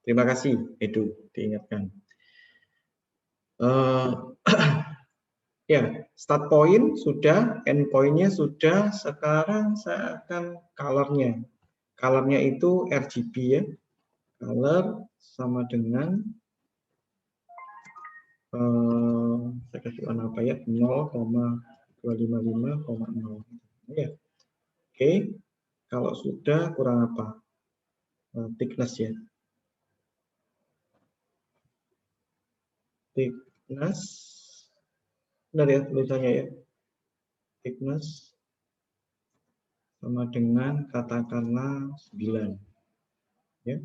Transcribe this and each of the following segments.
Terima kasih, Edu, diingatkan. Ya, start point sudah, end point-nya sudah. Sekarang saya akan color-nya. Color-nya itu RGB ya. Color sama dengan saya kasih warna apa ya? 0,255,0. Ya. Oke. Kalau sudah kurang apa? Thickness ya. Thickness. Benar ya tulisannya ya. Thickness sama dengan katakanlah 9. Ya.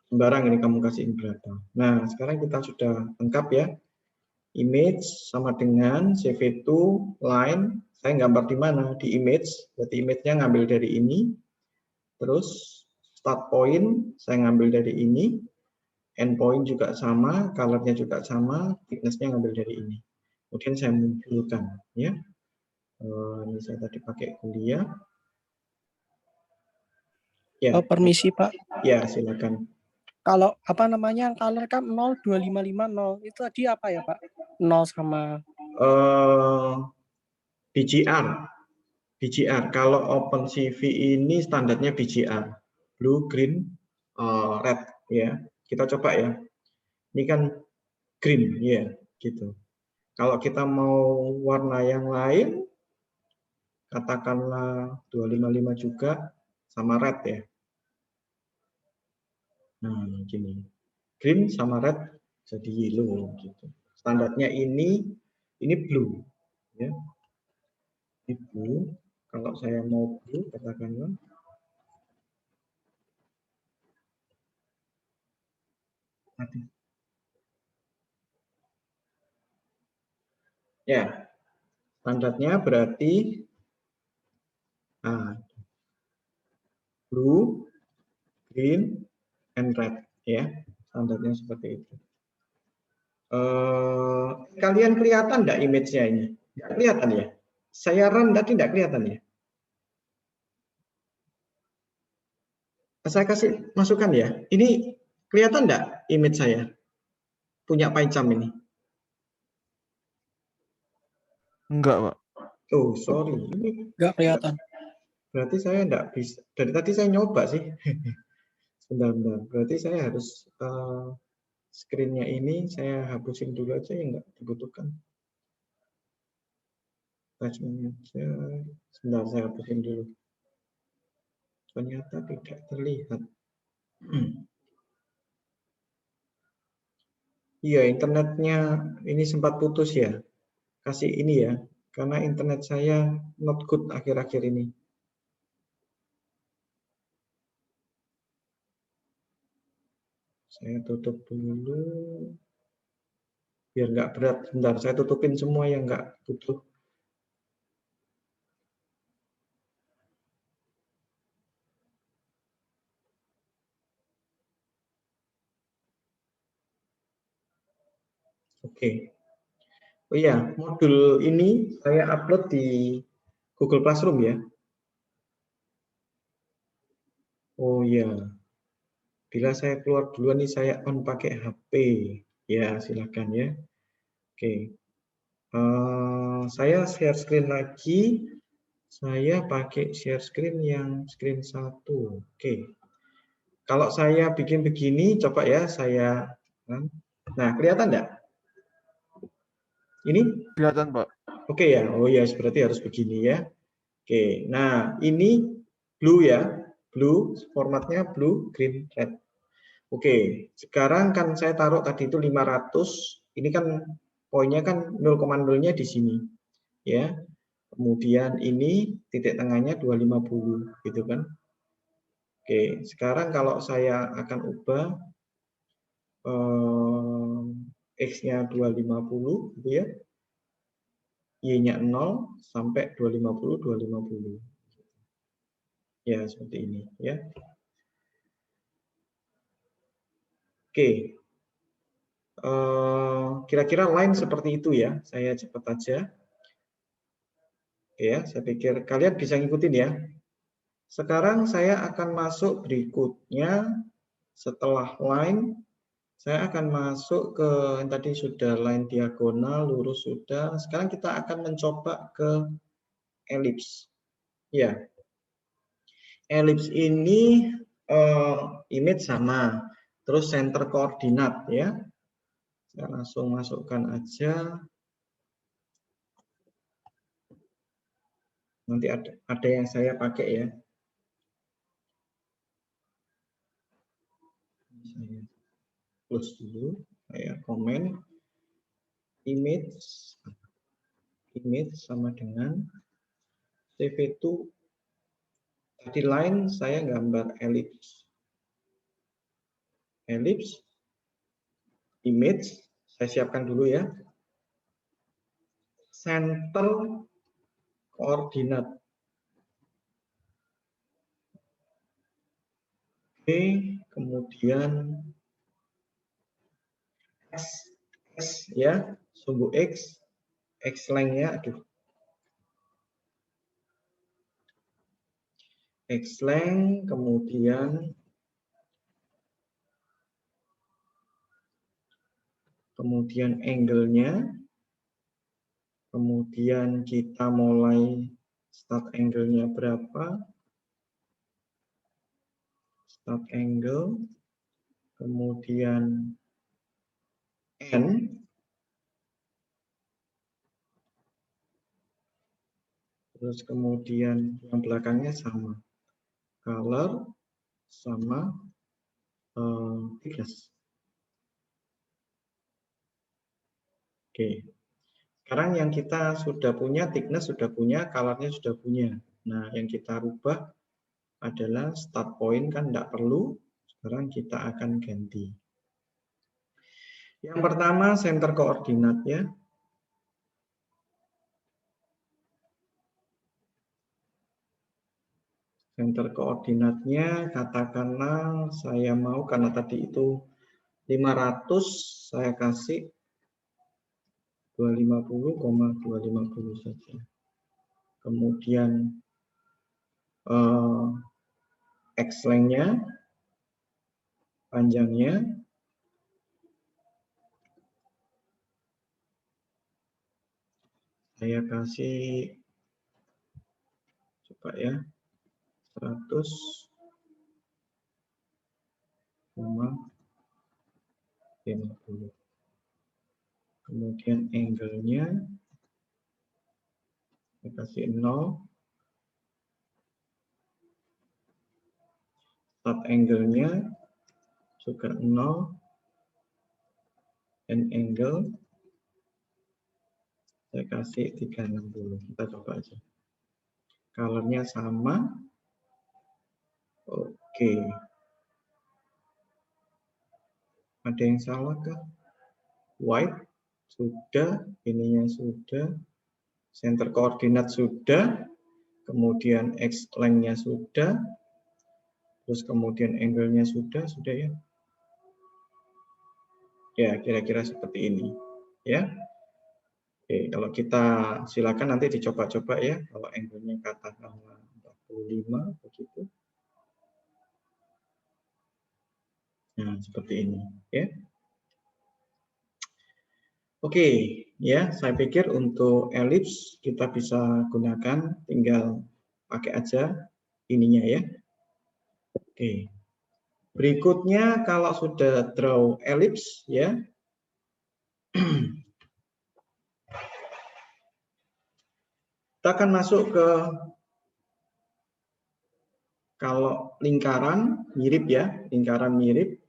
Sembarang ini kamu kasihin berapa. Nah, sekarang kita sudah lengkap ya. Image sama dengan CV2 line. Saya gambar di mana? Di image. Berarti image-nya ngambil dari ini. Terus start point saya ngambil dari ini. End point juga sama, color-nya juga sama, thickness-nya ngambil dari ini. Kemudian saya munculkan ya. Ini saya tadi pakai kuliah. Ya. Permisi Pak. Ya, silakan. Kalau apa namanya color kan 02550 itu tadi apa ya Pak? 0 sama BGR. BGR. Kalau OpenCV ini standarnya BGR. Blue, green, red ya. Kita coba ya. Ini kan green ya, gitu. Kalau kita mau warna yang lain katakanlah 255 juga sama red ya. Nah, gini. Green sama red jadi yellow gitu. Standarnya ini blue ya. Ini blue. Kalau saya mau blue katakanlah ya. Standarnya berarti blue, green, and red ya. Standarnya seperti itu. Kalian kelihatan enggak image-nya ini? Enggak kelihatan ya? Saya run tadi enggak kelihatan ya? Saya kasih masukan ya. Ini kelihatan enggak image saya? Punya PyCharm ini? Enggak, Pak. Oh, sorry. Enggak kelihatan. Berarti saya enggak bisa. Dari tadi saya nyoba sih. Sebentar. Berarti saya harus screen-nya ini saya hapusin dulu aja yang enggak dibutuhkan. Touch manager. Sebentar, saya hapusin dulu. Ternyata tidak terlihat. Iya, internetnya ini sempat putus ya. Kasih ini ya, karena internet saya not good akhir-akhir ini. Saya tutup dulu. Biar nggak berat. Bentar, saya tutupin semua yang nggak butuh. Oke. Oh iya, modul ini saya upload di Google Classroom ya. Oh iya. Bila saya keluar duluan nih, saya on pakai HP. Ya, silakan ya. Oke. Saya share screen lagi. Saya pakai share screen yang screen 1. Oke. Kalau saya bikin begini, coba ya saya. Nah, kelihatan enggak? Ini? Kelihatan, Pak. Oke ya. Oh ya, berarti harus begini ya. Oke. Nah, ini blue ya. Blue, formatnya blue, green, red. Oke. Sekarang kan saya taruh tadi itu 500. Ini kan poinnya kan 0,0-nya di sini. Ya. Kemudian ini titik tengahnya 250 gitu kan. Oke, sekarang kalau saya akan ubah X-nya 250 gitu ya. Y-nya 0 sampai 250 250. Ya, seperti ini ya. Oke. Kira-kira line seperti itu ya. Saya cepat aja. Oke ya, saya pikir kalian bisa ngikutin ya. Sekarang saya akan masuk berikutnya. setelah line, saya akan masuk ke yang tadi sudah line diagonal, lurus sudah. Sekarang kita akan mencoba ke elips. Ya, elips ini image sama, terus center koordinat ya. Saya langsung masukkan aja. Nanti ada yang saya pakai ya. Saya close dulu, saya komen image sama dengan CV2. Tadi line saya gambar elips. Elips, image, saya siapkan dulu ya. Center koordinat. Oke, kemudian X ya, sumbu X length-nya, aduh. X length, kemudian angle-nya, kemudian kita mulai start angle-nya berapa, start angle, kemudian N, terus kemudian yang belakangnya sama, color sama thickness. Oke, sekarang yang kita sudah punya, thickness sudah punya, colornya sudah punya. Nah, yang kita rubah adalah start point, kan tidak perlu. Sekarang kita akan ganti. Yang pertama, center koordinat ya. Center koordinatnya, katakanlah saya mau, karena tadi itu 500, saya kasih 250,250 saja. Kemudian X length-nya, panjangnya, saya kasih, coba ya, 100,50. Kemudian angle-nya, saya kasih 0. Start angle-nya juga 0. Dan angle saya kasih 360. Kita coba aja. Color-nya sama. Oke. Ada yang salah kah? White sudah, ininya sudah. Center koordinat sudah. Kemudian X length-nya sudah. Terus kemudian angle-nya sudah ya. Ya, kira-kira seperti ini. Ya. Oke, kalau kita silakan nanti dicoba-coba ya. Kalau angle-nya katakanlah 45 begitu. Nah, seperti ini ya. Oke, ya, saya pikir untuk elips kita bisa gunakan, tinggal pakai aja ininya ya. Oke. Berikutnya kalau sudah draw elips ya. Kita akan masuk ke, kalau lingkaran mirip ya, lingkaran mirip,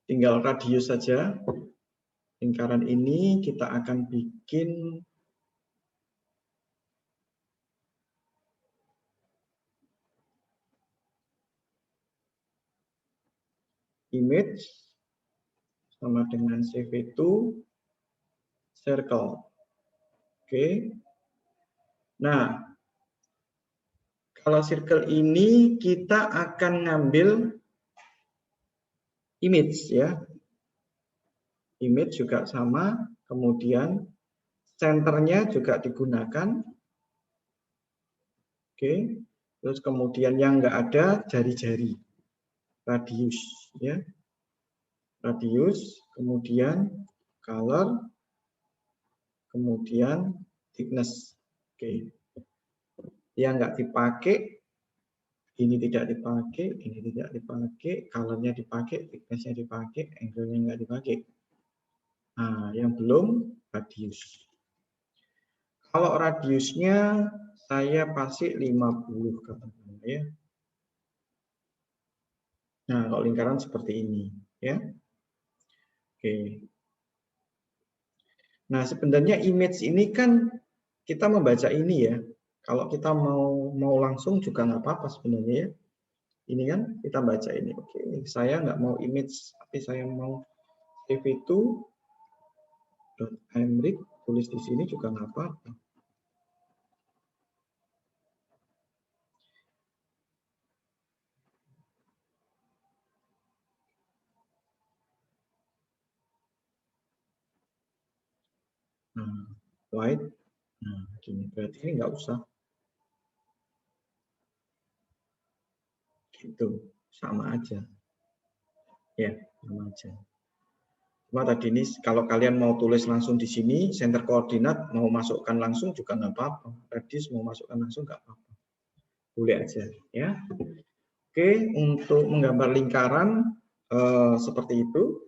tinggal radius saja. Lingkaran ini kita akan bikin image sama dengan CV2 circle. Oke. Nah, kalau circle ini kita akan ngambil image ya. Image juga sama, kemudian centernya juga digunakan. Oke. Terus kemudian yang nggak ada jari-jari, radius, ya, radius, kemudian color, kemudian thickness. Oke, yang nggak dipakai, ini tidak dipakai, ini tidak dipakai, colornya dipakai, thicknessnya dipakai, angle-nya nggak dipakai. Nah, yang belum radius. Kalau radiusnya saya pasti 50 katakanlah ya. Nah, kalau lingkaran seperti ini, ya. Oke. Nah, sebenarnya image ini kan kita membaca ini ya. Kalau kita mau langsung juga nggak apa-apa sebenarnya ya. Ini kan kita baca ini. Oke, saya nggak mau image, tapi saya mau cv2.imread, tulis di sini juga nggak apa-apa. Nah, white. Nah, gini. Berarti ini nggak usah. Gitu. Sama aja. Ya, sama aja. Cuma tadi ini kalau kalian mau tulis langsung di sini, center koordinat mau masukkan langsung juga nggak apa-apa. Radius mau masukkan langsung nggak apa-apa. Boleh aja, ya. Oke, untuk menggambar lingkaran seperti itu.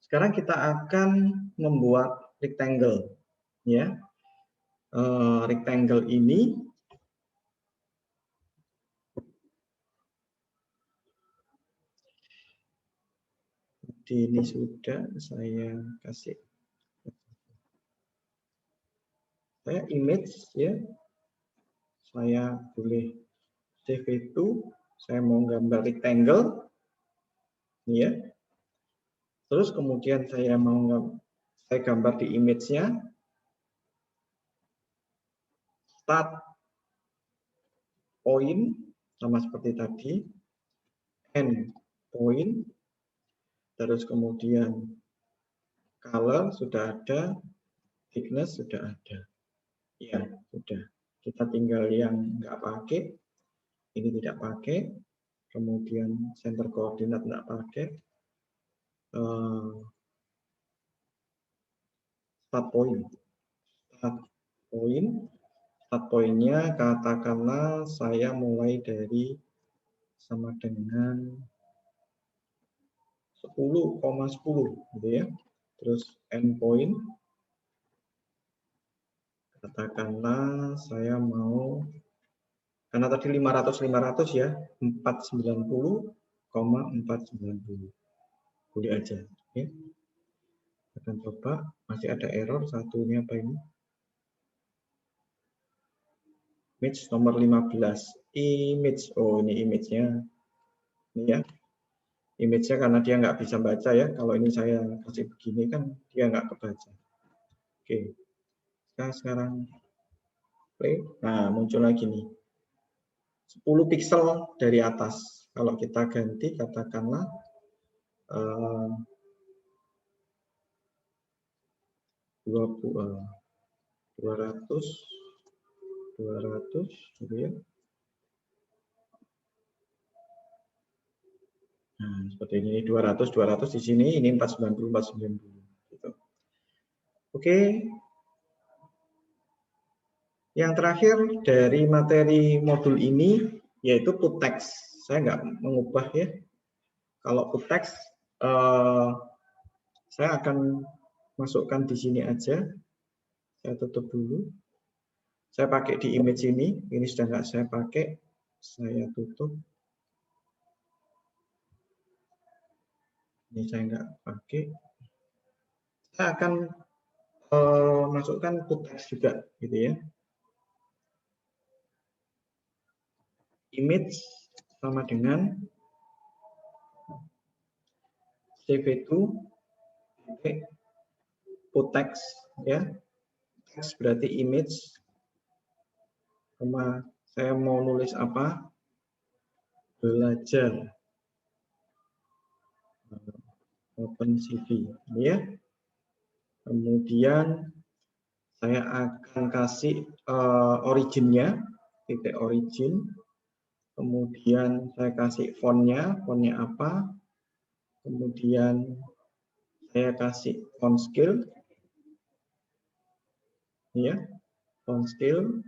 Sekarang kita akan membuat rectangle, ya. Rectangle ini ini sudah saya kasih. Saya image ya. Saya boleh save itu. Saya mau gambar rectangle. Ya. Terus kemudian saya gambar di image-nya. Start point sama seperti tadi. End point. Terus kemudian color sudah ada. Thickness sudah ada. Ya, sudah. Kita tinggal yang nggak pakai. Ini tidak pakai. Kemudian center koordinat nggak pakai. Start point. Start point-nya katakanlah saya mulai dari sama dengan 10,10 gitu ya. Terus end point katakanlah saya mau, karena tadi 500 ya, 490,490. Boleh aja ya. Akan coba, masih ada error satunya apa ini? Image nomor 15. Image, oh ini image-nya. Ini ya. Image-nya karena dia nggak bisa baca ya. Kalau ini saya kasih begini kan dia nggak kebaca. Oke. Sekarang play. Nah, muncul lagi nih. 10 pixel dari atas. Kalau kita ganti katakanlah 200 gitu ya. Nah, seperti ini 200 di sini, ini 490 gitu. Oke. Yang terakhir dari materi modul ini yaitu put text. Saya nggak mengubah ya. Kalau put text saya akan masukkan di sini aja. Saya tutup dulu. Saya pakai di image ini sudah nggak saya pakai. Saya tutup. Ini saya nggak pakai. Saya akan masukkan put text juga, gitu ya. Image sama dengan CV2 put text ya. Text berarti image. Sama saya mau nulis apa? Belajar. Open CV ya. Kemudian saya akan kasih originnya titik origin, kemudian saya kasih fontnya apa, kemudian saya kasih font scale, ya, font scale,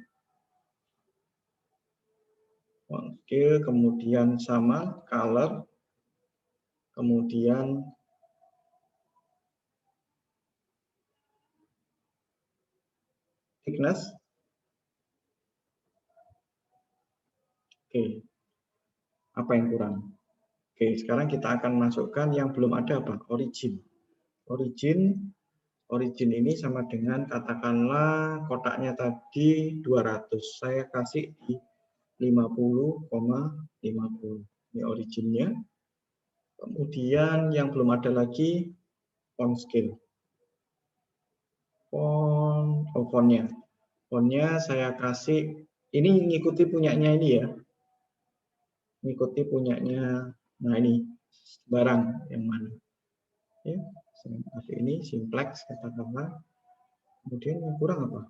kemudian sama color, kemudian thickness. Oke, apa yang kurang? Oke, sekarang kita akan masukkan yang belum ada apa? Origin. Origin ini sama dengan katakanlah kotaknya tadi 200. Saya kasih di 50,50. Ini originnya. Kemudian yang belum ada lagi font scale. Fontnya. Fontnya saya kasih, ini ngikuti punyanya ini ya. Ngikuti punyanya, nah ini barang yang mana. Ya, ini simplex katakanlah. Kemudian yang kurang apa?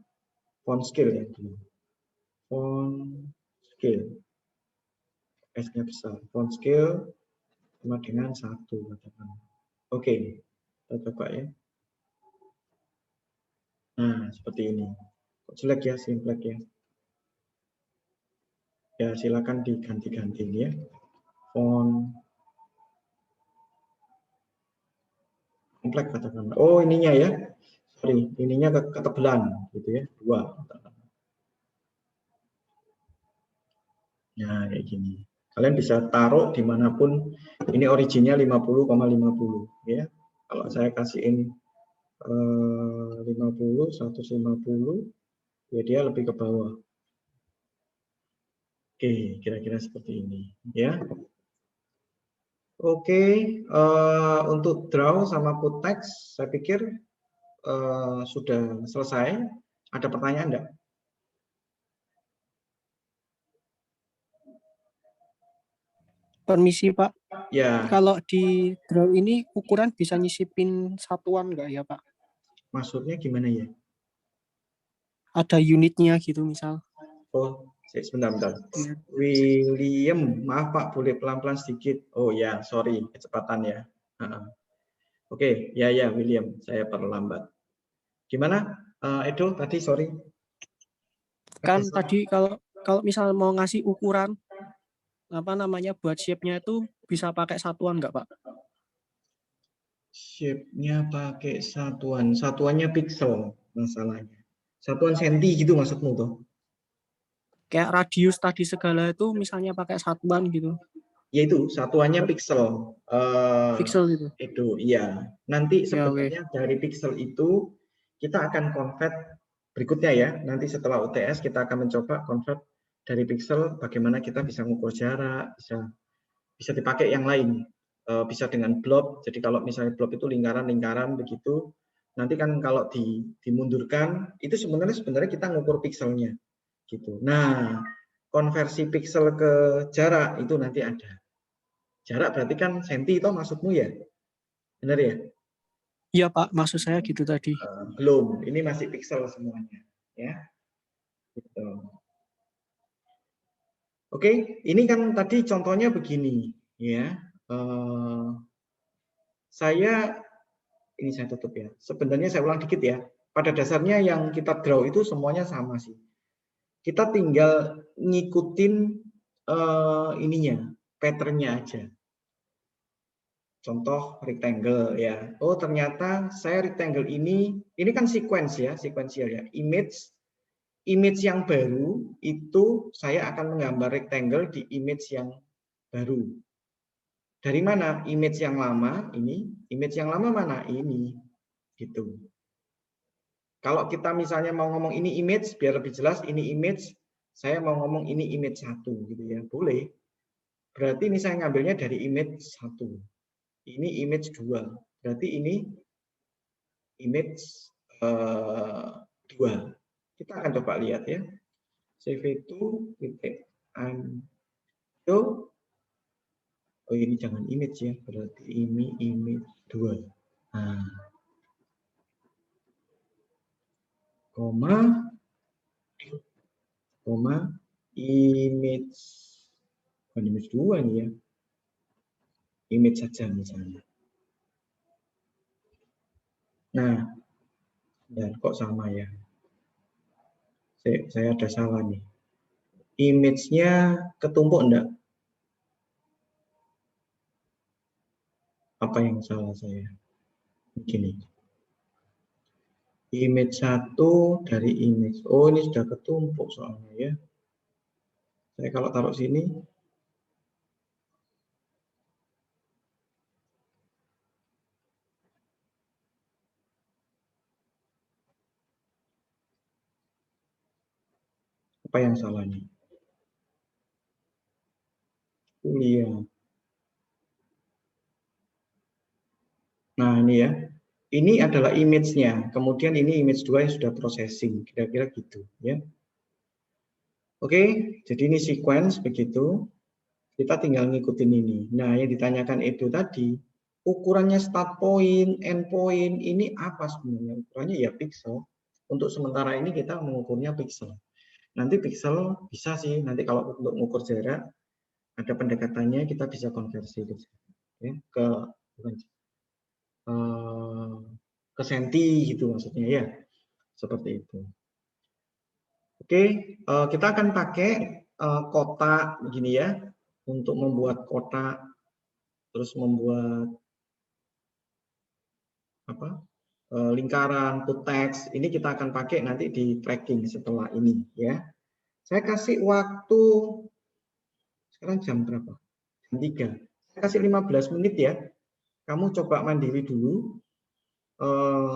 Font scale yang belum. Font scale. S-nya besar. Font scale sama dengan 1 katakanlah. Oke, kita coba ya. Nah, seperti ini. Kok jelek ya, simplex ya. Ya, silakan diganti-ganti ya. Font kompleks katakanlah. Oh, ininya ya. Sorry, ininya ketebalan gitu ya. 2. Nah, kayak gini. Kalian bisa taruh dimanapun. Ini originnya 50,50 ya. Kalau saya kasihin 50, 150, ya dia lebih ke bawah. Oke, kira-kira seperti ini ya. Oke, untuk draw sama put text, saya pikir sudah selesai. Ada pertanyaan enggak? Permisi Pak, Ya, kalau di draw ini ukuran bisa nyisipin satuan nggak ya Pak? maksudnya gimana ya? Ada unitnya gitu misal. Oh, sebentar. Iya. William, maaf Pak, boleh pelan-pelan sedikit. Oh ya, sorry, kecepatan ya. Oke, ya William, saya perlambat. Gimana, Edo tadi, sorry. Kan tadi kalau misal mau ngasih ukuran apa namanya buat shape-nya itu bisa pakai satuan nggak Pak? Shape-nya pakai satuan. Satuannya pixel masalahnya. Satuan senti gitu maksudmu tuh? Kayak radius tadi segala itu misalnya pakai satuan gitu. Yaitu satuannya pixel. Pixel gitu. Itu iya. Nanti Ya oke. sebenarnya dari pixel itu kita akan convert berikutnya ya. Nanti setelah UTS kita akan mencoba convert dari pixel bagaimana kita bisa mengukur jarak, bisa dipakai yang lain. Bisa dengan blob. Jadi kalau misalnya blob itu lingkaran-lingkaran begitu, nanti kan kalau dimundurkan itu sebenarnya kita mengukur pixelnya gitu. Nah, konversi pixel ke jarak itu nanti ada. Jarak berarti kan senti itu maksudmu ya? Benar ya? Iya Pak, maksud saya gitu tadi. Belum, ini masih pixel semuanya ya. Gitu. Oke, ini kan tadi contohnya begini ya. Saya tutup ya. Sebenarnya saya ulang dikit ya. Pada dasarnya yang kita draw itu semuanya sama sih. Kita tinggal ngikutin ininya, patternnya aja. Contoh rectangle ya. Oh ternyata saya rectangle ini kan sequence ya, sequential ya. Image yang baru itu saya akan menggambar rectangle di image yang baru. Dari mana? Image yang lama ini, image yang lama mana? Ini. Gitu. Kalau kita misalnya mau ngomong ini image, biar lebih jelas ini image, saya mau ngomong ini image 1 gitu ya. Boleh. Berarti ini saya ngambilnya dari image 1. Ini image 2. Berarti ini image 2. Kita akan coba lihat ya. CV2 titik oh ini jangan image ya, berarti ini image 2. Nah, koma bukan image 2 nih ya. Image saja misalnya. Nah, dan kok sama ya? Saya ada salah nih. Image-nya ketumpuk enggak? Apa yang salah saya? Begini. Image 1 dari image. Oh, ini sudah ketumpuk soalnya ya. Saya kalau taruh sini, apa yang salah nih? Iya. Nah, ini ya. Ini adalah image-nya. Kemudian ini image 2 yang sudah processing. Kira-kira gitu ya. Oke, jadi ini sequence begitu. Kita tinggal ngikutin ini. Nah, yang ditanyakan itu tadi, ukurannya start point, end point, ini apa sebenarnya? Ukurannya ya pixel. Untuk sementara ini kita mengukurnya pixel. Nanti pixel bisa sih, nanti kalau untuk mengukur jarak, ada pendekatannya kita bisa konversi ya, ke senti gitu maksudnya ya. Seperti itu. Oke, kita akan pakai kotak begini ya, untuk membuat kotak, terus membuat apa lingkaran, put text. Ini kita akan pakai nanti di tracking setelah ini ya. Saya kasih waktu, sekarang jam berapa? Jam 3. Saya kasih 15 menit ya. Kamu coba mandiri dulu.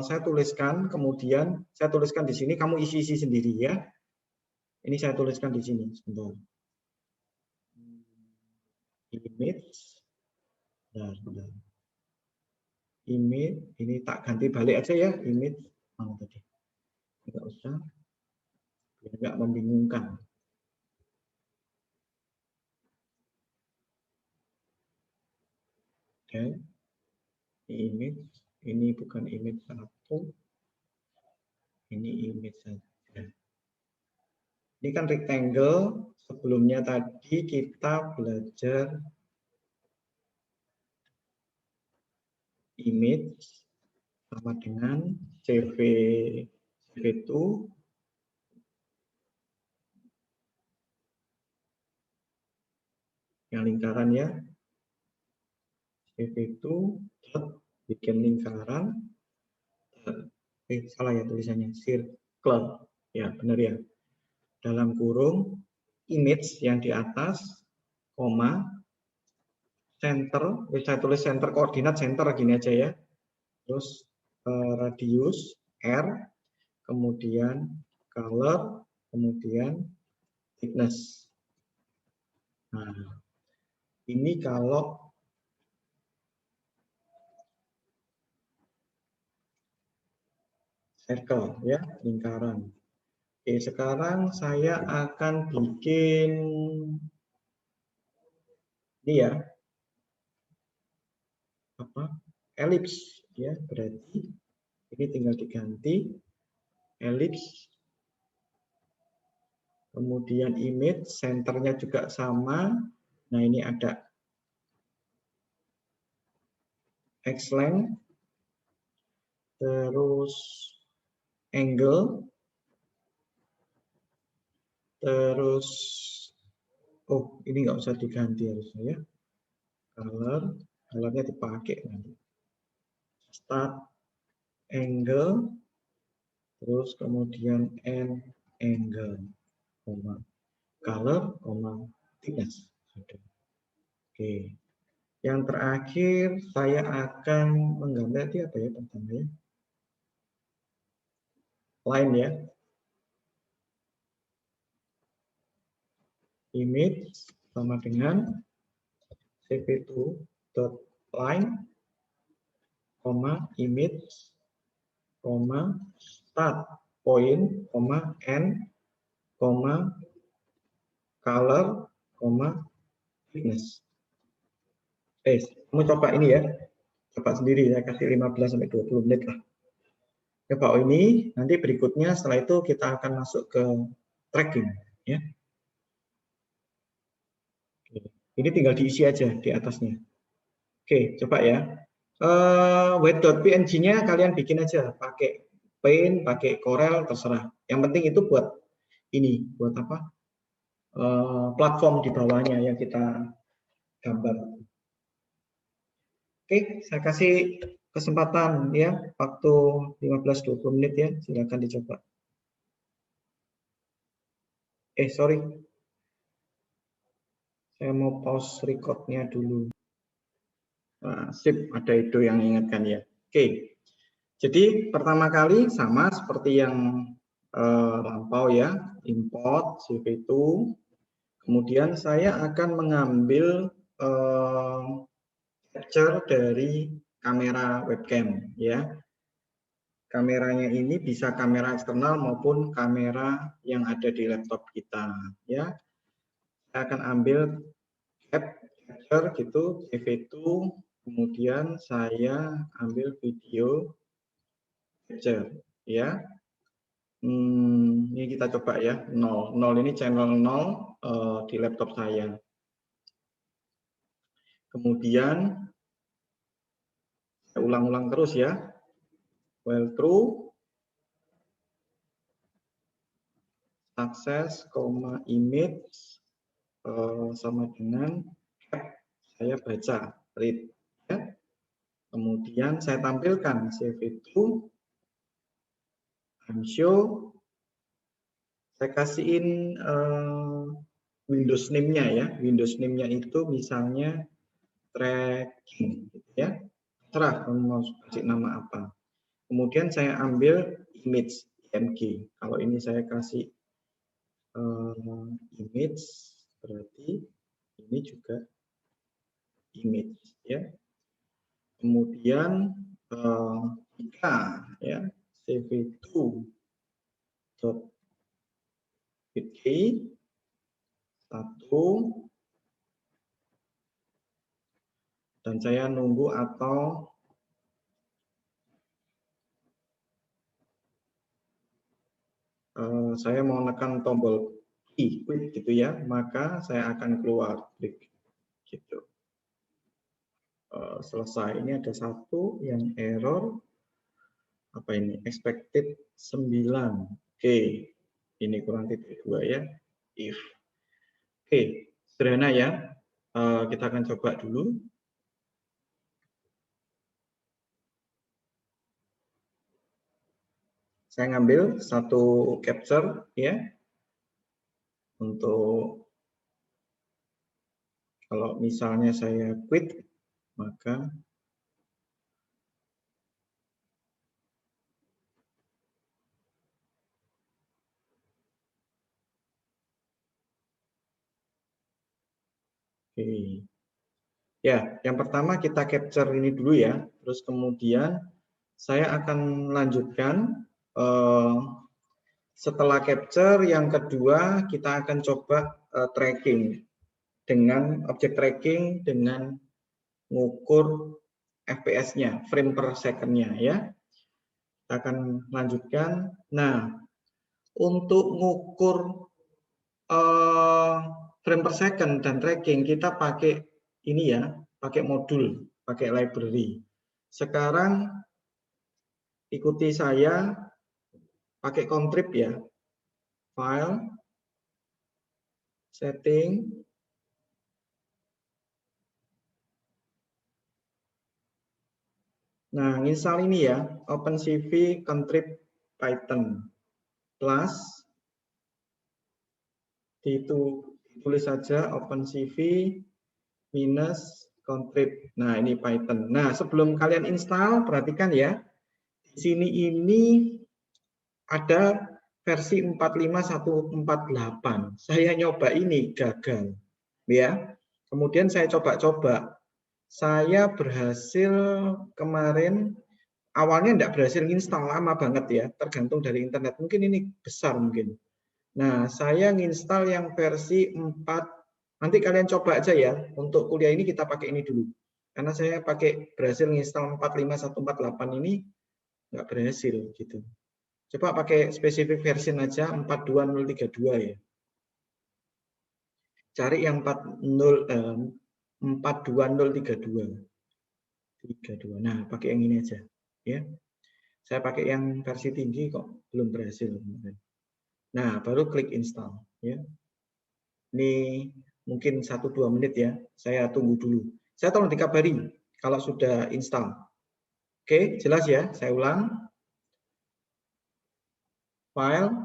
Saya tuliskan, kemudian saya tuliskan di sini, kamu isi-isi sendiri ya. Ini saya tuliskan di sini, sebentar. Image, bentar. Image, ini tak ganti balik aja ya, image. Mana tadi? Enggak usah, biar enggak membingungkan. Oke, image, ini bukan image 1, ini image saja. Ini kan rectangle, sebelumnya tadi kita belajar image sama dengan CV2 yang lingkaran ya. CV2 bikin lingkaran, salah ya tulisannya, circle ya, benar ya, dalam kurung image yang di atas, koma, center, saya tulis center, koordinat center gini aja ya, terus radius R, kemudian color, kemudian thickness. Nah, ini kalau circle ya, lingkaran. Oke, sekarang saya akan bikin ini ya, apa? Elips ya, berarti ini tinggal diganti elips. Kemudian image, senternya juga sama. Nah, ini ada X-length, terus angle, terus oh ini nggak usah diganti harusnya ya, colornya dipakai nanti, start angle, terus kemudian end angle, color, thickness. Oke, yang terakhir saya akan mengganti apa ya pertama ya, line ya, image sama dengan cv2.line, image, start point, end, color, thickness. Kamu coba ini ya, coba sendiri, saya kasih 15-20 menit lah. Coba ini, nanti berikutnya setelah itu kita akan masuk ke tracking ya. Ini tinggal diisi aja di atasnya. Oke, coba ya. Web.png-nya kalian bikin aja, pakai Paint, pakai Corel, terserah. Yang penting itu buat ini, buat apa? Platform di bawahnya yang kita gambar. Oke, saya kasih kesempatan ya, waktu 15-20 menit ya, silakan dicoba. Sorry, saya mau pause record-nya dulu. Nah, sip, ada itu yang ingatkan ya. Oke, jadi pertama kali sama seperti yang lampau ya, import CV2. Kemudian saya akan mengambil capture dari kamera webcam ya. Kameranya ini bisa kamera eksternal maupun kamera yang ada di laptop kita ya. Saya akan ambil capture gitu CV2, kemudian saya ambil video capture ya. Ini kita coba ya, 0 ini channel 0 di laptop saya. Kemudian saya ulang-ulang terus ya, while true, success, image sama dengan saya baca read ya. Kemudian saya tampilkan CV2, show, saya kasihin Windows name-nya ya. Windows name-nya itu misalnya tracking ya. Terserah kamu mau kasih nama apa. Kemudian saya ambil image img. Kalau ini saya kasih image, berarti ini juga image ya. Kemudian jika ya cv2.pk 1 dan saya nunggu atau saya mau menekan tombol quit gitu ya, maka saya akan keluar klik gitu. Selesai. Ini ada satu yang error, apa ini, expected 9. Oke, ini kurang titik 2 ya, if. Oke, sederhana ya. Kita akan coba dulu. Saya ngambil satu capture ya, untuk kalau misalnya saya quit, maka oke. Ya, yang pertama kita capture ini dulu ya, terus kemudian saya akan lanjutkan setelah capture. Yang kedua kita akan coba tracking dengan objek tracking dengan mengukur FPS-nya, frame per second-nya ya. Kita akan lanjutkan. Nah, untuk mengukur frame per second dan tracking kita pakai ini ya, pakai modul, pakai library. Sekarang ikuti saya pakai contrib ya, file, setting, nah install ini ya, OpenCV contrib Python plus, ditulis saja OpenCV minus contrib. Nah ini Python. Nah sebelum kalian install, perhatikan ya, di sini ini ada versi 45148. Saya nyoba ini gagal ya. Kemudian saya coba-coba. Saya berhasil kemarin, awalnya tidak berhasil install, lama banget ya, tergantung dari internet. Mungkin ini besar mungkin. Nah, saya nginstal yang versi 4. Nanti kalian coba aja ya. Untuk kuliah ini kita pakai ini dulu. Karena saya pakai berhasil nginstal 45148 ini nggak berhasil gitu. Coba pakai spesifik versi aja 42032 ya. cari yang 42032. Nah, pakai yang ini aja, ya. Saya pakai yang versi tinggi kok belum berhasil. Nah, baru klik install, ya. Ini mungkin 1-2 menit ya. Saya tunggu dulu. Saya tolong dikabari kalau sudah install. Oke, jelas ya. Saya ulang. File,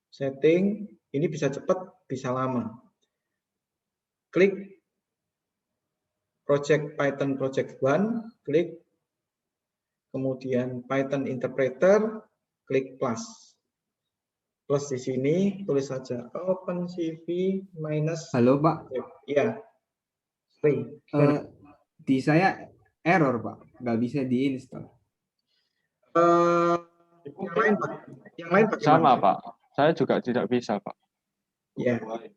setting, ini bisa cepat, bisa lama. Klik Project Python Project 1, klik. Kemudian Python Interpreter, klik plus. Plus di sini tulis saja OpenCV minus. Halo Pak, Ya, di saya error Pak, nggak bisa diinstal. Yang lain Pak, yang lain bagaimana? Sama, Pak. Saya juga tidak bisa, Pak. Ya. Oke.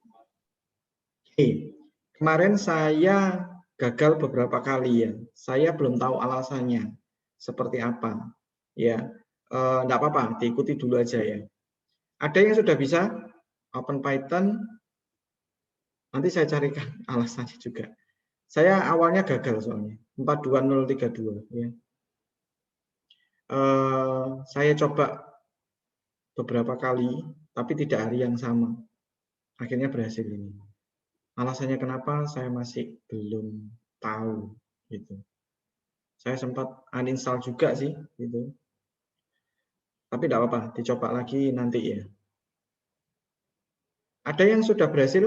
Kemarin saya gagal beberapa kali ya. Saya belum tahu alasannya seperti apa. Ya, enggak apa-apa, diikuti dulu aja ya. Ada yang sudah bisa Open Python. Nanti saya carikan alasannya juga. Saya awalnya gagal soalnya 42032 ya. Saya coba beberapa kali, tapi tidak hari yang sama. Akhirnya berhasil ini. Alasannya kenapa saya masih belum tahu gitu. Saya sempat uninstall juga sih gitu. Tapi tidak apa-apa, dicoba lagi nanti ya. Ada yang sudah berhasil?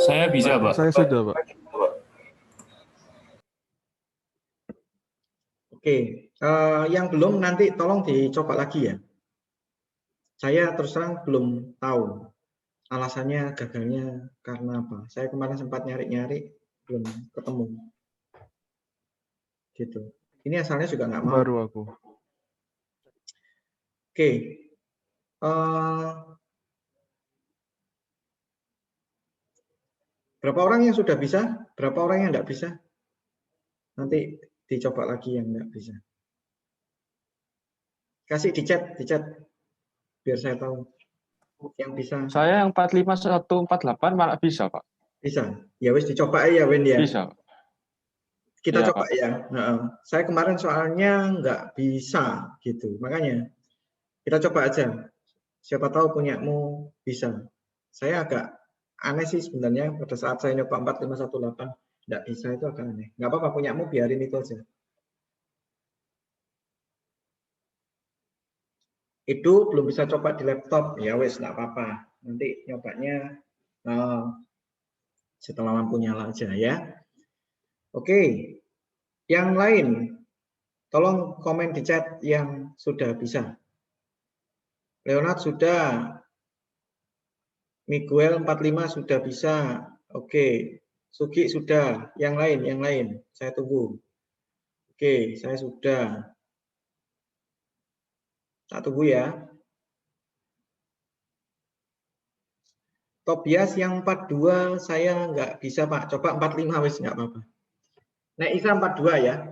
Saya bisa, Pak. Saya sudah, Pak. Oke, yang belum nanti tolong dicoba lagi ya. Saya terus terang belum tahu alasannya gagalnya karena apa. Saya kemarin sempat nyari-nyari belum ketemu. Gitu. Ini asalnya juga nggak mau. Baru aku. Oke. Berapa orang yang sudah bisa? Berapa orang yang nggak bisa? Nanti dicoba lagi yang nggak bisa. Kasih di chat, biar saya tahu yang bisa. Saya yang 45148 malah bisa, Pak. Bisa. Ya wis dicoba ya Wen ya. Bisa. Kita Iya, coba Pak. ya. Saya kemarin soalnya nggak bisa gitu. Makanya kita coba aja. Siapa tahu punyamu bisa. Saya agak aneh sih sebenarnya pada saat saya nyoba 4518 nggak bisa, itu agak aneh. Nggak apa-apa, punyamu biarin itu aja. Itu belum bisa coba di laptop, ya wes nggak apa-apa. Nanti nyobanya setelah lampu nyala aja ya. Oke, yang lain tolong komen di chat yang sudah bisa. Leonard sudah, Miguel 45 sudah bisa. Oke, Sugi sudah, yang lain, saya tunggu. Oke, saya sudah. Tak tunggu ya. Tobias yang 42 saya nggak bisa Pak. Coba 45 wis nggak apa-apa. Nah, Isa 42 ya.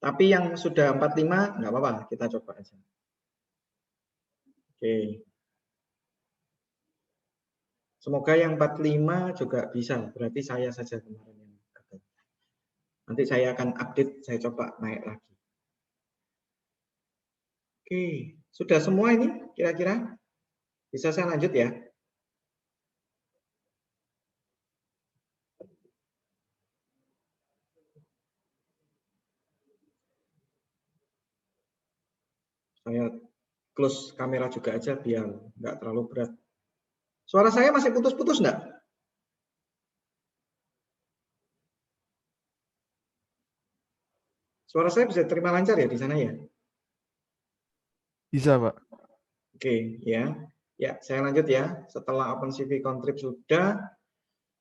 Tapi yang sudah 45 nggak apa-apa, kita coba aja. Oke. Semoga yang 45 juga bisa. Berarti saya saja kemarin yang gagal. Nanti saya akan update, saya coba naik lagi. Oke, sudah semua ini kira-kira? Bisa saya lanjut ya? Saya close kamera juga aja biar nggak terlalu berat. Suara saya masih putus-putus nggak? Suara saya bisa terima lancar ya di sana ya? Bisa, Pak. Oke, ya. Ya, saya lanjut ya. Setelah OpenCV Contrib sudah,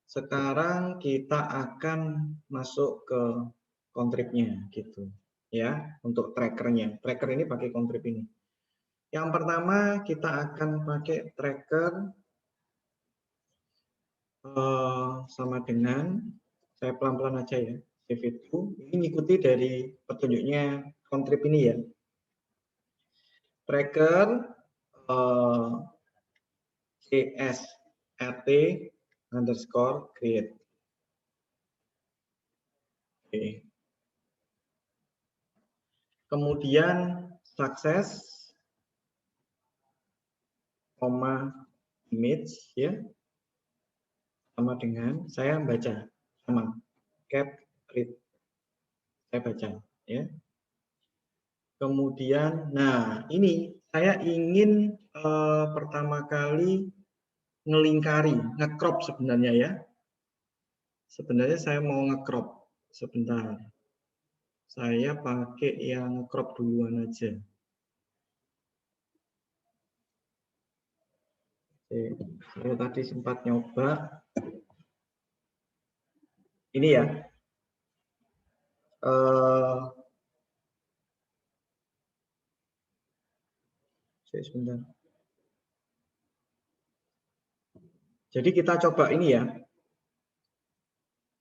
sekarang kita akan masuk ke contribnya gitu. Ya, untuk trackernya. Tracker ini pakai contrib ini. Yang pertama kita akan pakai tracker sama dengan, saya pelan-pelan aja ya, CV2. Ini ngikuti dari petunjuknya contrib ini ya. tracker CSRT_create. Oke. Kemudian sukses, image ya, sama dengan saya baca, sama cap read, saya baca ya. Kemudian, nah ini saya ingin pertama kali ngelingkari, ngecrop sebenarnya ya. Sebenarnya saya mau ngecrop sebentar. Saya pakai yang crop duluan aja. Oke, saya tadi sempat nyoba. Ini ya. Sebentar. Jadi kita coba ini ya.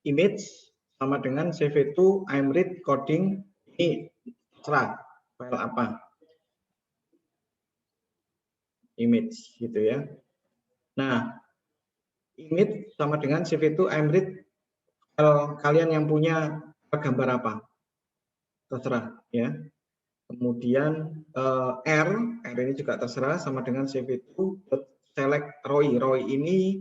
Image sama dengan CV2 imread coding, ini terserah file apa. Image gitu ya. Nah, image sama dengan CV2 imread, kalau kalian yang punya gambar apa? Terserah ya. Kemudian R ini juga terserah sama dengan CV2 select ROI. ROI ini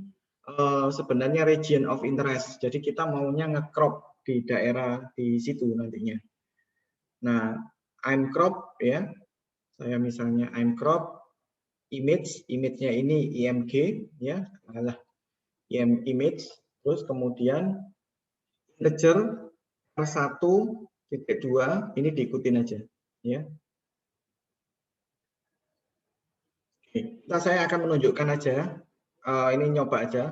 sebenarnya region of interest. Jadi kita maunya ngecrop di daerah di situ nantinya. Nah, I'm crop ya. Saya misalnya I'm crop image-nya ini IMG ya, adalah image, terus kemudian integer R1.2 ini diikutin aja ya. Oke, saya akan menunjukkan aja, ini nyoba aja.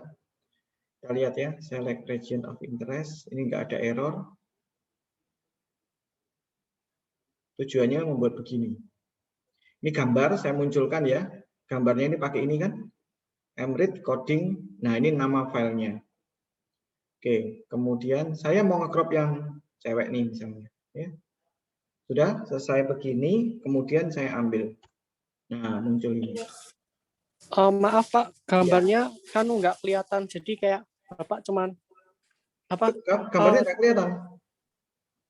Kita lihat ya, select region of interest, ini enggak ada error. Tujuannya membuat begini. Ini gambar saya munculkan ya. Gambarnya ini pakai ini kan, imread coding. Nah, ini nama filenya. Oke, kemudian saya mau ngecrop yang cewek nih misalnya. Ya. Sudah selesai begini, kemudian saya ambil. Nah, muncul ini. Maaf Pak, gambarnya kan nggak kelihatan, jadi kayak Bapak cuman apa? Gambarnya nggak kelihatan.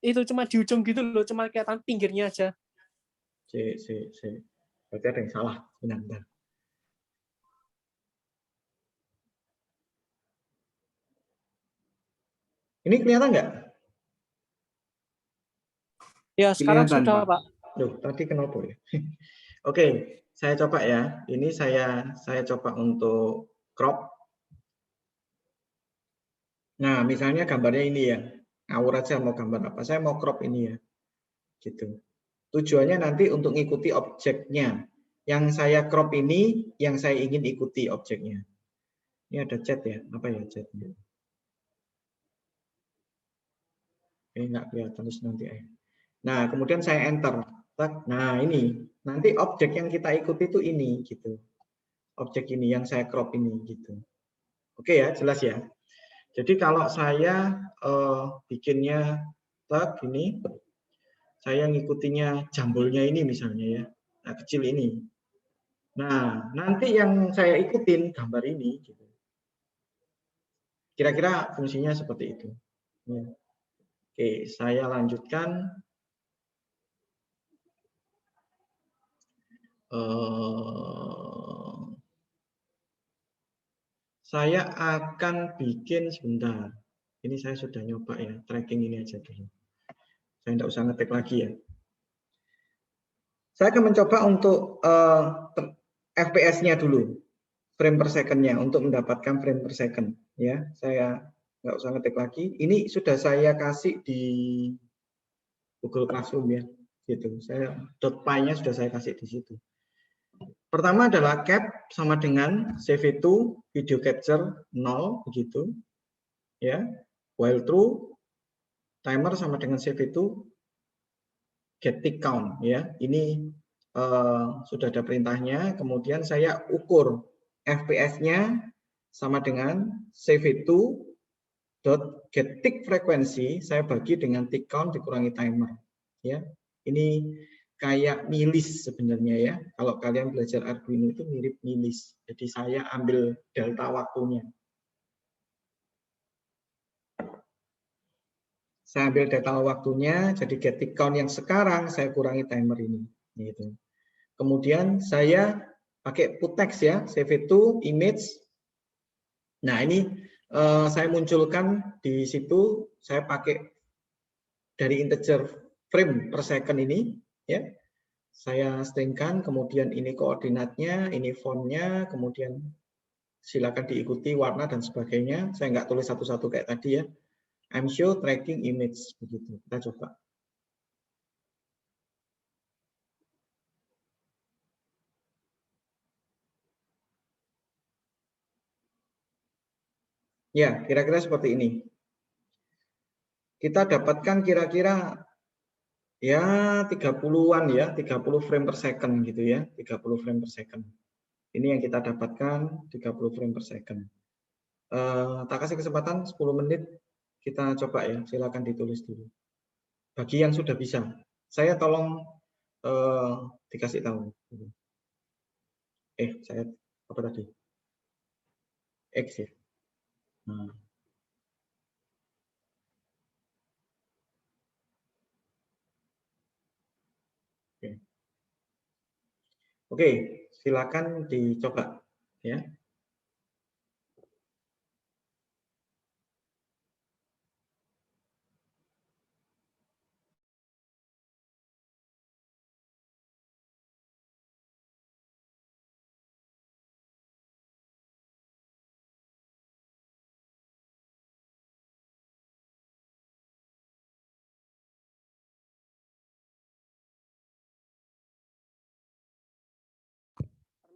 Itu cuma di ujung gitu loh, cuma kelihatan pinggirnya aja. Berarti ada yang salah. Benar. Ini kelihatan nggak? Ya, sekarang Kelihatan, sudah, Pak. Loh, tadi kenapa ya? Oke, saya coba ya. Ini saya coba untuk crop. Nah, misalnya gambarnya ini ya. Ngawur aja mau gambar apa. Saya mau crop ini ya. Gitu. Tujuannya nanti untuk ngikuti objeknya. Yang saya crop ini, yang saya ingin ikuti objeknya. Ini ada chat ya. Apa ya chatnya? Nggak kelihatan nanti. Nah, kemudian saya enter. Nah, ini. Nanti objek yang kita ikuti itu ini. Gitu. Objek ini yang saya crop ini. Gitu. Oke ya, jelas ya. Jadi kalau saya bikinnya tag ini, saya ngikutinya jambulnya ini misalnya ya, nah, kecil ini. Nah, nanti yang saya ikutin gambar ini. Kira-kira fungsinya seperti itu. Ya. Oke, saya lanjutkan. Saya akan bikin sebentar. Ini saya sudah nyoba ya, tracking ini aja dulu. Saya tidak usah ngetik lagi ya. Saya akan mencoba untuk FPS-nya dulu, frame per second-nya untuk mendapatkan frame per second. Ya, saya nggak usah ngetik lagi. Ini sudah saya kasih di Google Classroom ya, gitu. Saya .py-nya sudah saya kasih di situ. Pertama adalah cap sama dengan CV2 video capture 0 begitu. Ya. While true timer sama dengan CV2 get tick count ya. Ini sudah ada perintahnya, kemudian saya ukur FPS-nya sama dengan CV2 get tick frekuensi saya bagi dengan tick count dikurangi timer ya. Ini kayak milis sebenarnya ya. Kalau kalian belajar Arduino itu mirip milis. Jadi saya ambil delta waktunya. Saya ambil delta waktunya, jadi get count yang sekarang saya kurangi timer ini. Gitu. Kemudian saya pakai put text ya, save to image. Nah ini saya munculkan di situ, saya pakai dari integer frame per second ini, ya. Saya stringkan, kemudian ini koordinatnya, ini fontnya, kemudian silakan diikuti warna dan sebagainya. Saya nggak tulis satu-satu kayak tadi ya. I'm show tracking image begitu. Kita coba. Ya, kira-kira seperti ini. Kita dapatkan kira-kira ya 30-an ya, 30 frame per second gitu ya, 30 frame per second. Ini yang kita dapatkan 30 frame per second. Tak kasih kesempatan 10 menit, kita coba ya, silakan ditulis dulu. Bagi yang sudah bisa, saya tolong dikasih tahu. Saya apa tadi? X ya. Nah. Oke, silakan dicoba ya.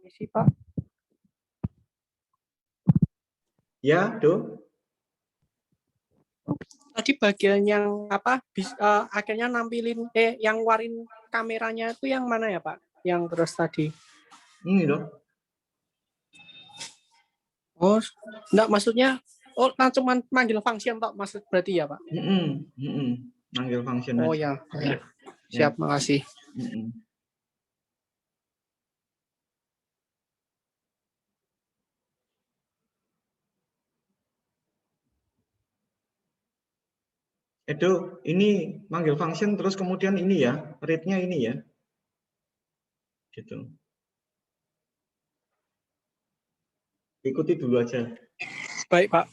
Permisi Pak. Ya, Do. Tadi bagian yang apa akhirnya nampilin yang warin kameranya itu yang mana ya Pak? Yang terus tadi. Ini dong. Oh, enggak maksudnya cuma manggil function tok maksud berarti ya Pak? Manggil function Oh aja. ya. Siap, makasih. Edo, ini manggil function terus kemudian ini ya, rate-nya ini ya. Gitu. Ikuti dulu aja. Baik, Pak.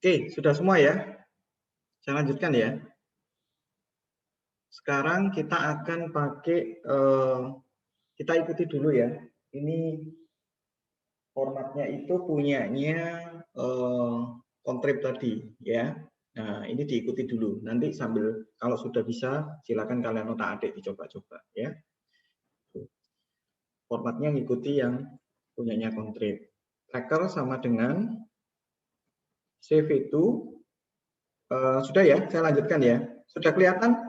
Oke, sudah semua ya. Saya lanjutkan ya. Sekarang kita akan pakai, kita ikuti dulu ya. Ini formatnya itu punyanya Contrib tadi ya. Nah, ini diikuti dulu. Nanti sambil kalau sudah bisa silakan kalian otak-atik dicoba-coba ya. Formatnya ngikuti yang punyanya Contrib. Tracker sama dengan save itu sudah ya, saya lanjutkan ya. Sudah kelihatan?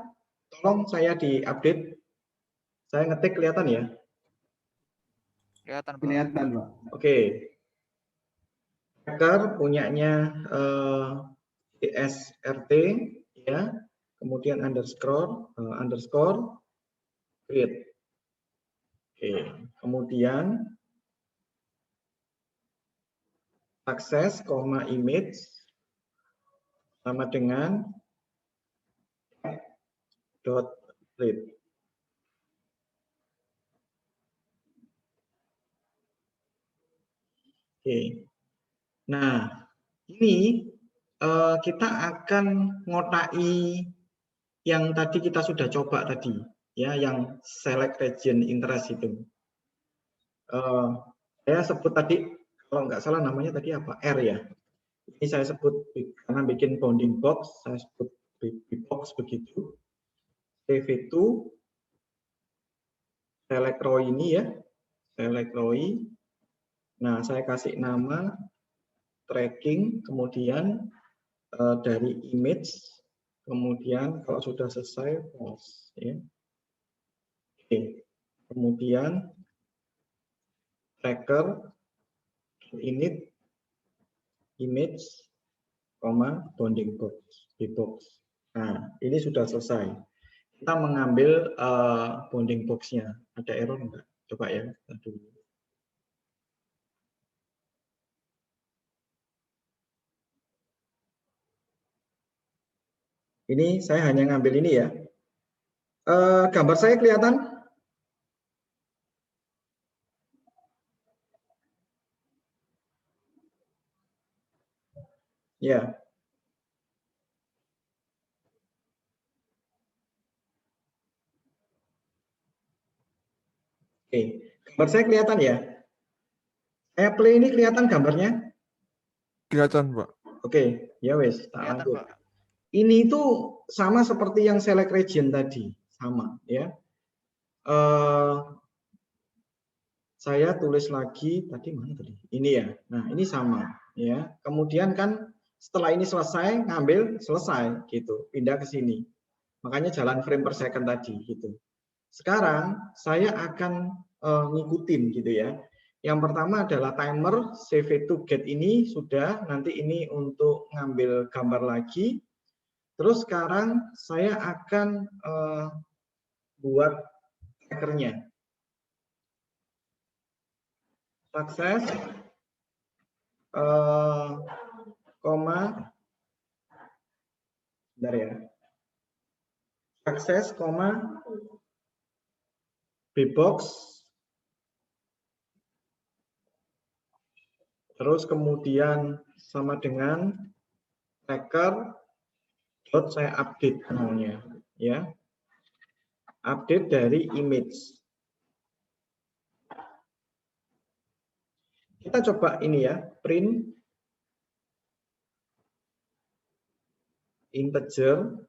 Tolong saya diupdate. Saya ngetik kelihatan ya? Kelihatan, Pak. Kelihatan, Pak. Oke. Tracker punyanya ESRT ya, kemudian underscore create. Oke, kemudian akses, image sama dengan dot read. Oke. Nah, ini kita akan ngotai yang tadi kita sudah coba tadi, ya, yang select region interest itu. Saya sebut tadi, kalau nggak salah namanya tadi apa? R ya. Ini saya sebut karena bikin bounding box, saya sebut box begitu. Save itu select row ini ya, select row. Nah, saya kasih nama tracking, kemudian dari image, kemudian kalau sudah selesai pause ya. Oke. Kemudian tracker init image, bounding box di box. Nah, ini sudah selesai. Kita mengambil bounding box-nya. Ada error enggak? Coba ya, kita dulu. Ini saya hanya ngambil ini ya. Gambar saya kelihatan? Ya. Oke, gambar saya kelihatan ya? Saya play ini kelihatan gambarnya? Kelihatan, Pak. Oke, ya wes, tak Kelihatan, lanjut. Pak. Ini itu sama seperti yang select region tadi, sama ya. Saya tulis lagi tadi mana tadi? Ini ya. Nah, ini sama ya. Kemudian kan setelah ini selesai ngambil selesai gitu, pindah ke sini. Makanya jalan frame per second tadi gitu. Sekarang saya akan ngikutin gitu ya. Yang pertama adalah timer save to get ini sudah, nanti ini untuk ngambil gambar lagi. Terus sekarang saya akan buat trackernya. Sukses, bentar ya. Sukses, bbox, terus kemudian sama dengan tracker dot saya update namanya ya, update dari image. Kita coba ini ya, print integer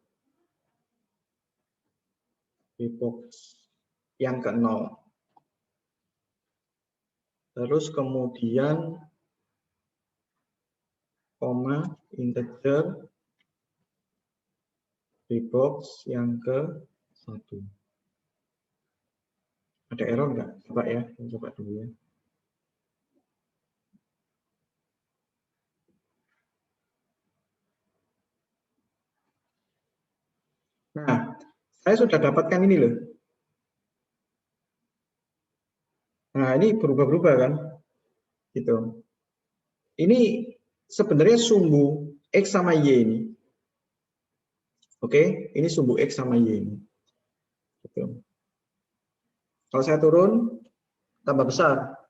bbox yang ke 0. Terus kemudian integer bbox yang ke 1. Ada error nggak? Coba ya, coba dulu ya. Nah, saya sudah dapatkan ini loh. Nah, ini berubah-berubah kan? Gitu. Ini sebenarnya sumbu X sama Y ini. Oke, ini sumbu X sama Y ini. Gitu. Kalau saya turun, tambah besar.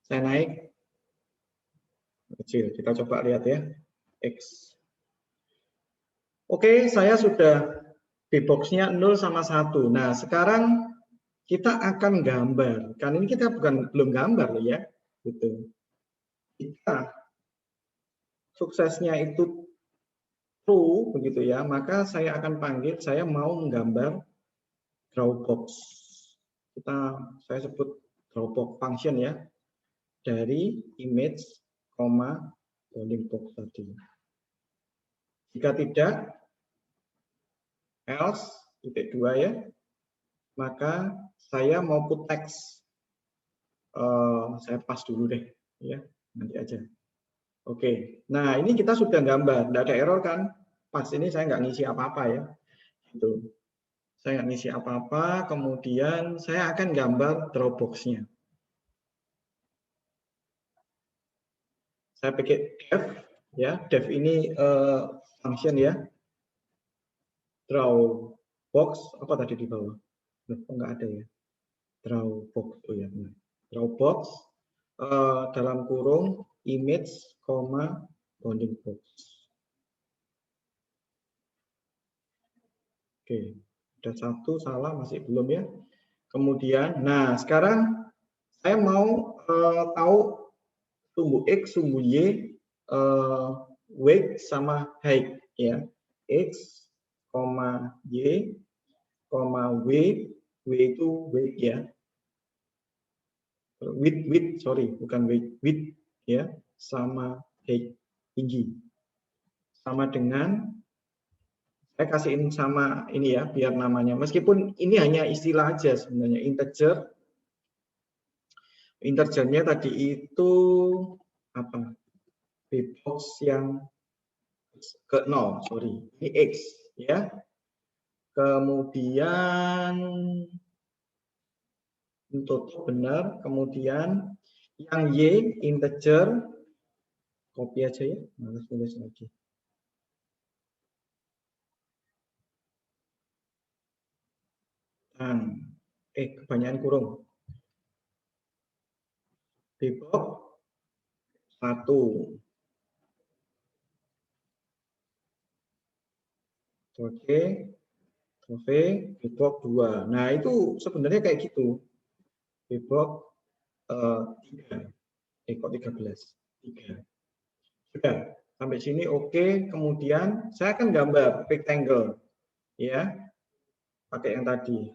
Saya naik, kecil. Kita coba lihat ya. X. Oke, saya sudah di box-nya 0 sama 1. Nah, sekarang kita akan gambar. Kan ini kita belum gambar loh ya. Gitu. Jika suksesnya itu true begitu ya, maka saya akan panggil, saya mau menggambar drawbox. Saya sebut drawbox function ya, dari image, bounding box tadi. Jika tidak, else, titik 2 ya, maka saya mau put text. Saya pas dulu deh, ya nanti aja. Oke, nah ini kita sudah gambar, tidak ada error kan? Pas ini saya nggak ngisi apa-apa ya, gitu. Saya nggak ngisi apa-apa, kemudian saya akan gambar drawbox-nya. Saya pakai def, ya def ini function ya. Drawbox apa tadi di bawah? Loh, nggak ada ya. Drawbox, oh ya, drawbox dalam kurung image, bounding box. Oke, ada satu salah masih belum ya. Kemudian, nah sekarang saya mau tahu sumbu x, sumbu y, weight sama height ya. X, y, w itu weight ya. Width, sorry, bukan width ya, sama height, tinggi. Sama dengan, saya kasihin sama ini ya, biar namanya, meskipun ini hanya istilah aja sebenarnya, integer. Integernya tadi itu apa? Box yang ke 0, sorry, ini x ya. Kemudian untuk benar, kemudian yang y integer, copy aja ya, malas tulis lagi. Dan kebanyakan kurung. Bebok 1. Oke, bebok 2. Nah itu sebenarnya kayak gitu. Bebok 3. Kok 13? 3. Sudah, sampai sini oke. Kemudian saya akan gambar rectangle. Ya, pakai yang tadi.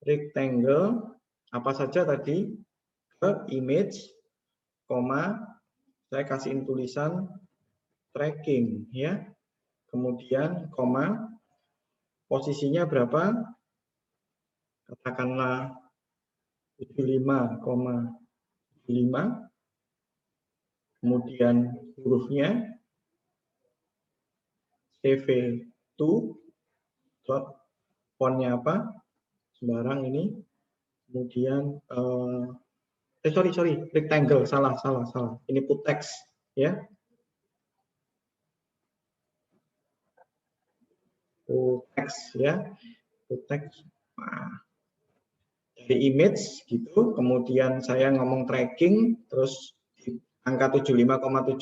Rectangle, apa saja tadi? Ke image, saya kasihin tulisan tracking. Ya, kemudian, posisinya berapa? Katakanlah 75,5. Kemudian hurufnya CV2, fontnya apa? Sembarang ini. Kemudian, sorry, rectangle, salah. Ini put text, ya. Put text, ya. Put text. Nah, dari image gitu, kemudian saya ngomong tracking, terus angka 75,75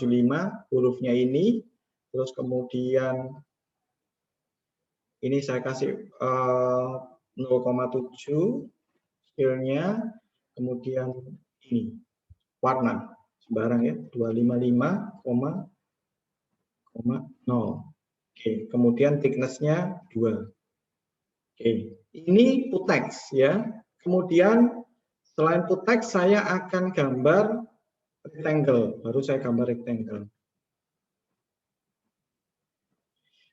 hurufnya ini, terus kemudian ini saya kasih 0,7 scale-nya, kemudian ini warna sembarang ya 255,0. Oke, kemudian thickness-nya 2. Oke, ini put text ya. Kemudian selain put text saya akan gambar rectangle, baru saya gambar rectangle.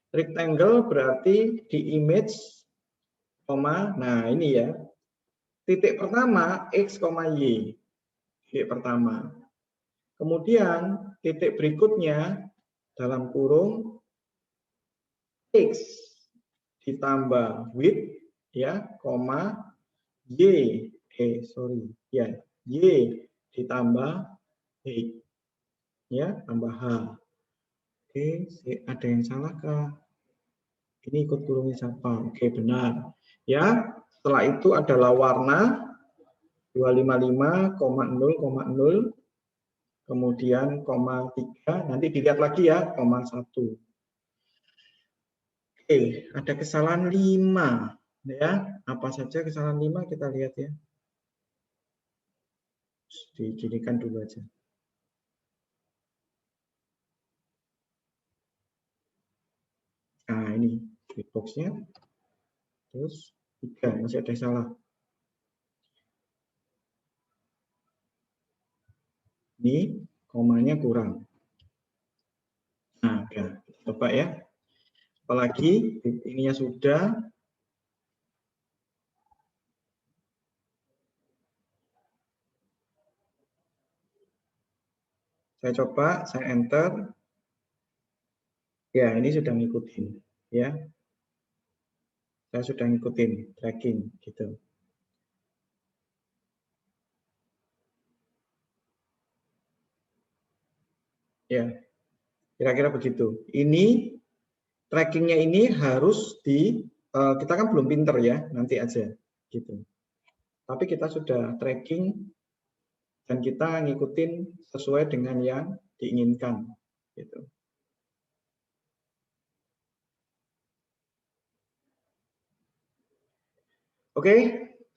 Rectangle berarti di image, nah ini ya, titik pertama x, y, titik pertama. Kemudian titik berikutnya dalam kurung x ditambah width ya, y, y ditambah height ya, tambah h. Oke, ada yang salah kah? Ini ikut kurungnya siapa? Oke, benar. Ya, setelah itu adalah warna 255,0,0. kemudian koma 3, nanti dilihat lagi ya, koma 1. Oke, ada kesalahan 5. Ya, apa saja kesalahan 5 kita lihat ya. Diginikan dulu aja. Nah, ini boxnya. Terus 3, masih ada yang salah. Ini komanya kurang. Nah, ya, coba ya. Apalagi ininya sudah. Saya coba, saya enter. Ya, ini sudah ngikutin, ya. Saya sudah ngikutin tracking gitu. Ya, kira-kira begitu. Ini trackingnya ini harus kita kan belum pinter ya, nanti aja gitu. Tapi kita sudah tracking dan kita ngikutin sesuai dengan yang diinginkan gitu. Oke,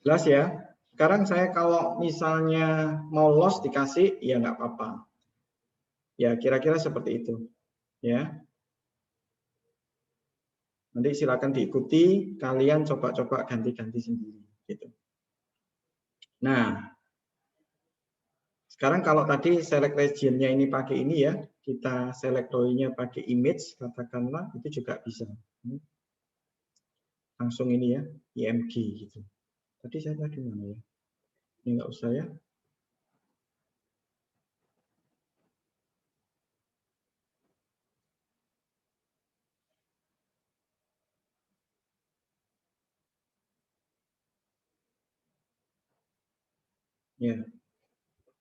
jelas ya. Sekarang saya kalau misalnya mau loss dikasih, ya nggak apa-apa. Ya, kira-kira seperti itu. Ya. Nanti silakan diikuti, kalian coba-coba ganti-ganti sendiri. Gitu. Nah, sekarang kalau tadi select region-nya ini pakai ini ya, kita select row-nya pakai image, katakanlah, itu juga bisa. Langsung ini ya, IMG gitu. Tadi saya tadi mana ya? Ini nggak usah ya. Ya.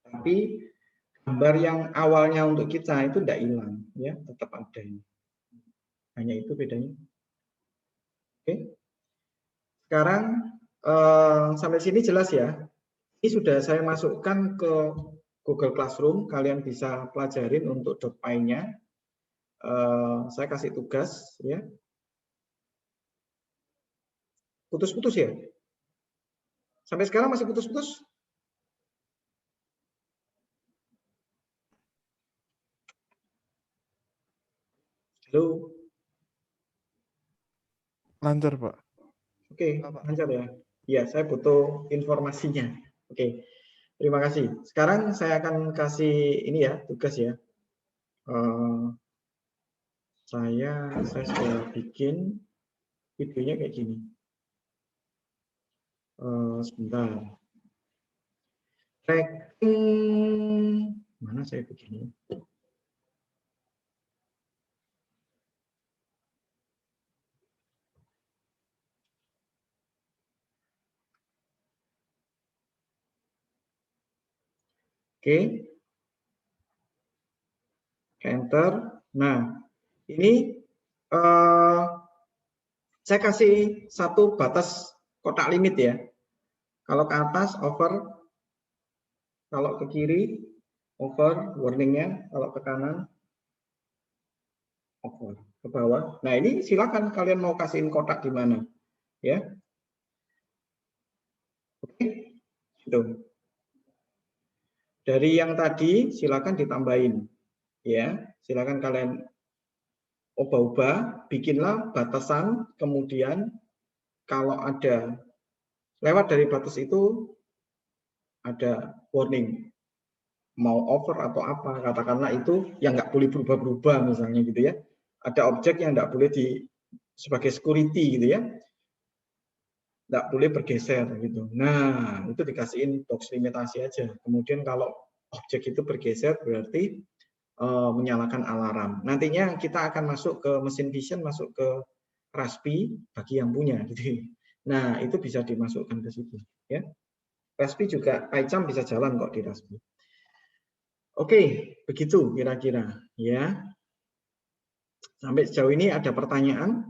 Tapi gambar yang awalnya untuk kita itu tidak hilang, ya, tetap ada ini. Hanya itu bedanya. Oke. Sekarang sampai sini jelas ya. Ini sudah saya masukkan ke Google Classroom. Kalian bisa pelajarin untuk .py-nya. Saya kasih tugas, ya. Putus-putus ya. Sampai sekarang masih putus-putus. Halo. Lancar, Pak. Oke, lancar ya. Iya, saya butuh informasinya. Oke, terima kasih. Sekarang saya akan kasih ini ya, tugas ya. Saya sudah bikin videonya kayak gini. Sebentar. Tracking mana saya begini? Oke, enter. Nah, ini saya kasih satu batas kotak limit ya. Kalau ke atas over, kalau ke kiri over warningnya, kalau ke kanan over, ke bawah. Nah ini silakan kalian mau kasihin kotak di mana, ya. Oke, itu. Dari yang tadi silakan ditambahin, ya. Silakan kalian ubah-ubah, bikinlah batasan, kemudian kalau ada lewat dari batas itu ada warning mau over atau apa, katakanlah itu yang nggak boleh berubah-berubah misalnya gitu ya. Ada objek yang nggak boleh sebagai security gitu ya, nggak boleh bergeser gitu. Nah itu dikasihin box limitasi aja. Kemudian kalau objek itu bergeser berarti menyalakan alarm. Nantinya kita akan masuk ke mesin vision, masuk ke Raspi bagi yang punya gitu. Nah itu bisa dimasukkan ke situ ya. Raspi juga PyCharm bisa jalan kok di Raspi. Oke, begitu kira-kira ya. Sampai sejauh ini ada pertanyaan?